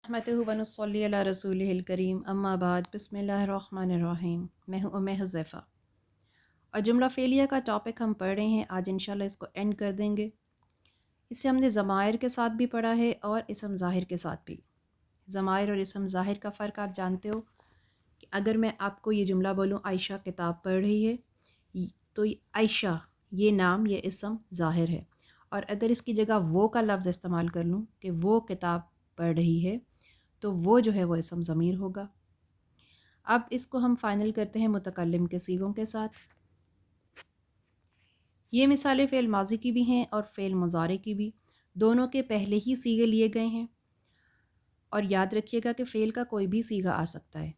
रहमतुहु व नुस्सल्ली अला रसूलिहिल करीम अम्मा बाद बिस्मिल्लाहिर्रहमानिर्रहीम। मैं हूँ उम्मे हुज़ैफ़ा और जुमला फ़ेलिया का टॉपिक हम पढ़ रहे हैं। आज इंशाल्लाह इसको एंड कर देंगे। इससे हमने ज़मायर के साथ भी पढ़ा है और इसम ज़ाहिर के साथ भी। ज़मायर और इसम ज़ाहिर का फ़र्क आप जानते हो कि अगर मैं आपको ये जुमला बोलूँ आयशा किताब पढ़ रही है, तो आयशा ये नाम ये इसम ज़ाहिर है। और अगर इसकी जगह वो का लफ्ज़ इस्तेमाल कर लूँ कि वो किताब पढ़ रही है, तो वो जो है वो इसम ज़मीर होगा। अब इसको हम फ़ाइनल करते हैं मुतकल्लिम के सीगों के साथ। ये मिसालें फ़ेल माज़ी की भी हैं और फ़ेल मुज़ारे की भी, दोनों के पहले ही सीगे लिए गए हैं। और याद रखिएगा कि फ़ेल का कोई भी सीगा आ सकता है,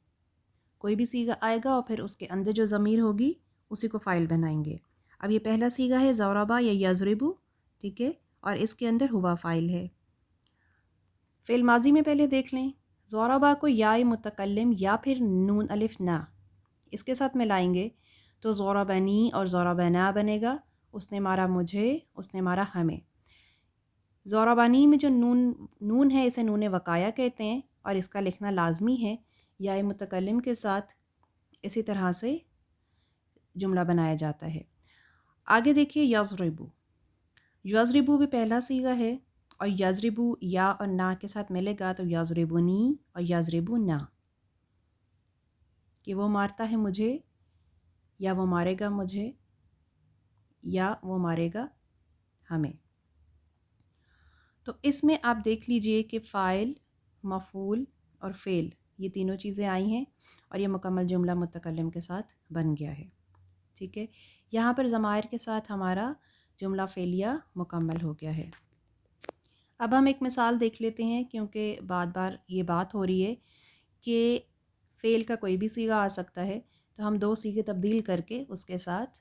कोई भी सीगा आएगा और फिर उसके अंदर जो ज़मीर होगी उसी को फ़ाइल बनाएंगे। अब ये पहला सीगा है ज़रबा या यज़रिबु, ठीक है, और इसके अंदर हुआ फ़ाइल है। फ़ेल माज़ी में पहले देख लें, ज़रबा को या मुतकल्लिम या फिर नून अलिफ ना इसके साथ मिलाएंगे तो ज़रबनी और ज़रबना बनेगा। उसने मारा मुझे, उसने मारा हमें। ज़रबनी में जो नून है इसे नून वकाया कहते हैं और इसका लिखना लाजमी है या मुतकल्लिम के साथ। इसी तरह से जुमला बनाया जाता है। आगे देखिए यज़रिबु। यज़रिबु भी पहला सीगा है और यज़रिबु या और ना के साथ मिलेगा तो यज़रिबुनी और यज़रिबुना, कि वो मारता है मुझे या वो मारेगा मुझे या वो मारेगा हमें। तो इसमें आप देख लीजिए कि फ़ाइल, मफ़ूल और फ़ेल ये तीनों चीज़ें आई हैं और ये मुकम्मल जुमला मुतकल्लिम के साथ बन गया है। ठीक है, यहाँ पर ज़मायर के साथ हमारा जुमला फ़ेलिया मुकम्मल हो गया है। अब हम एक मिसाल देख लेते हैं, क्योंकि बार बार ये बात हो रही है कि फ़ेल का कोई भी सीगा आ सकता है, तो हम दो सीगे तब्दील करके उसके साथ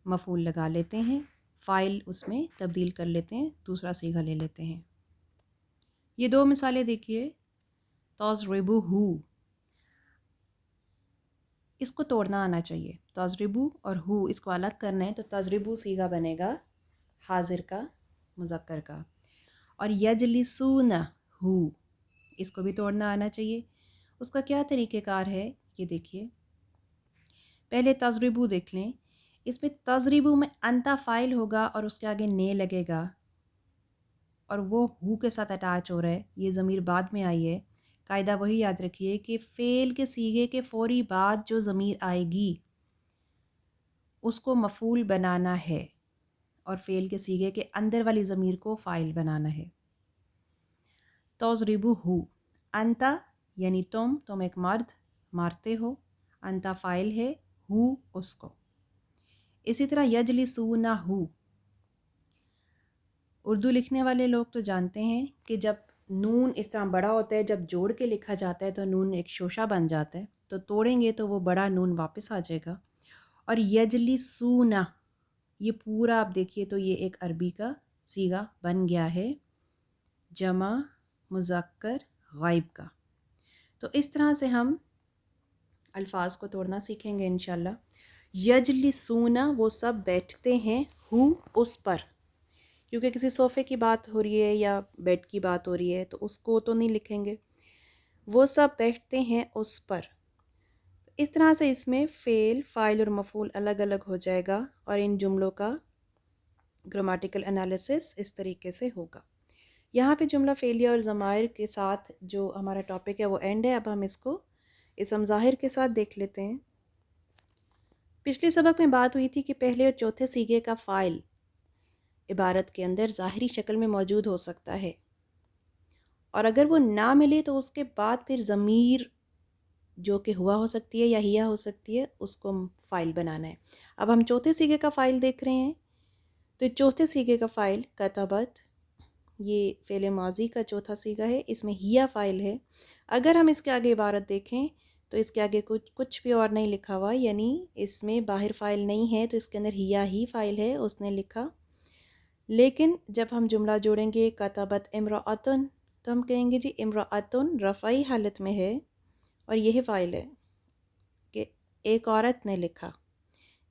मफ़ूल लगा लेते हैं, फ़ाइल उसमें तब्दील कर लेते हैं, दूसरा सीगा ले लेते हैं। ये दो मिसालें देखिए। तज़रिबुहु, इसको तोड़ना आना चाहिए। तज़रिबु और हु इसको अलग करना है तो तज़रिबु सीगा बनेगा हाजिर का, मुज़क्कर का। और यजलिसूनहु इसको भी तोड़ना आना चाहिए। उसका क्या तरीक़ेकार है ये देखिए। पहले तज़रिबु देख लें। इसमें तज़रिबु में अंता फ़ाइल होगा और उसके आगे ने लगेगा और वो हु के साथ अटैच हो रहा है, ये ज़मीर बाद में आई है। कायदा वही याद रखिए कि फ़ेल के सीगे के फ़ौरी बाद जो ज़मीर आएगी उसको मफ़ूल बनाना है और फ़ेल के सीगे के अंदर वाली ज़मीर को फ़ाइल बनाना है। तज़रिबुहु, अंता यानी तुम एक मर्द मारते हो, अंता फ़ाइल है, हु उसको। इसी तरह यजलिसूनहु, उर्दू लिखने वाले लोग तो जानते हैं कि जब नून इस तरह बड़ा होता है, जब जोड़ के लिखा जाता है तो नून एक शोशा बन जाता है, तो तोड़ेंगे तो वो बड़ा नून वापस आ जाएगा। और यजलिसूना, ये पूरा आप देखिए तो ये एक अरबी का सीगा बन गया है, जमा मुज़क्कर गायब का। तो इस तरह से हम अल्फाज को तोड़ना सीखेंगे इंशाल्लाह। यजलिसूना, वो सब बैठते हैं, हु उस पर, क्योंकि किसी सोफ़े की बात हो रही है या बेड की बात हो रही है तो उसको तो नहीं लिखेंगे। वो सब बैठते हैं उस पर। इस तरह से इसमें फ़ेल, फ़ाइल और मफ़ूल अलग अलग हो जाएगा और इन जुमलों का ग्रामेटिकल एनालिसिस इस तरीके से होगा। यहाँ पे जुमला फ़ेलिया और ज़मायर के साथ जो हमारा टॉपिक है वो एंड है। अब हम इसको इसम ज़ाहिर के साथ देख लेते हैं। पिछले सबक में बात हुई थी कि पहले और चौथे सीगे का फ़ाइल इबारत के अंदर ज़ाहिरी शक्ल में मौजूद हो सकता है और अगर वो ना मिले तो उसके बाद फिर ज़मीर जो कि हुआ हो सकती है या हिया हो सकती है, उसको फ़ाइल बनाना है। अब हम चौथे सीगे का फ़ाइल देख रहे हैं। तो चौथे सीगे का फ़ाइल कतबत, ये फ़ेल माज़ी का चौथा सीगा है, इसमें हिया फ़ाइल है। अगर हम इसके आगे इबारत देखें तो इसके आगे कुछ भी और नहीं लिखा हुआ, यानी इसमें बाहर फ़ाइल नहीं है, तो इसके अंदर हिया ही फ़ाइल है, उसने लिखा। लेकिन जब हम जुमला जोड़ेंगे कतबत इम्राअतुन, तो हम कहेंगे जी इम्राअतुन रफ़ाई हालत में है और यही फ़ाइल है कि एक औरत ने लिखा।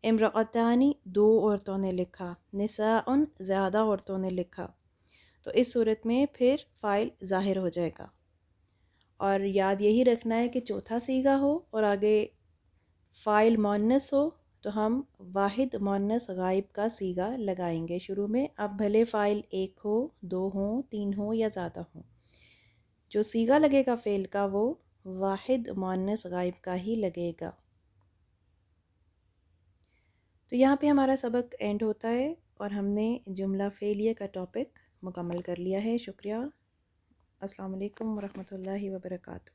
इम्राअतानी, दो औरतों ने लिखा। निसाउन, ज़्यादा औरतों ने लिखा। तो इस सूरत में फिर फ़ाइल ज़ाहिर हो जाएगा। اور یاد یہی رکھنا ہے کہ چوتھا سیغہ ہو اور آگے فاعل مؤنث ہو تو ہم واحد مؤنث غائب کا سیغہ لگائیں گے شروع میں. اب بھلے فاعل ایک ہو، دو ہوں، تین ہوں یا زیادہ ہوں، جو سیغہ لگے گا فعل کا وہ واحد مؤنث غائب کا ہی لگے گا. تو یہاں پہ ہمارا سبق اینڈ ہوتا ہے اور ہم نے جملہ فعلیہ کا ٹاپک مکمل کر لیا ہے. شکریہ. السلام علیکم ورحمۃ اللہ وبرکاتہ.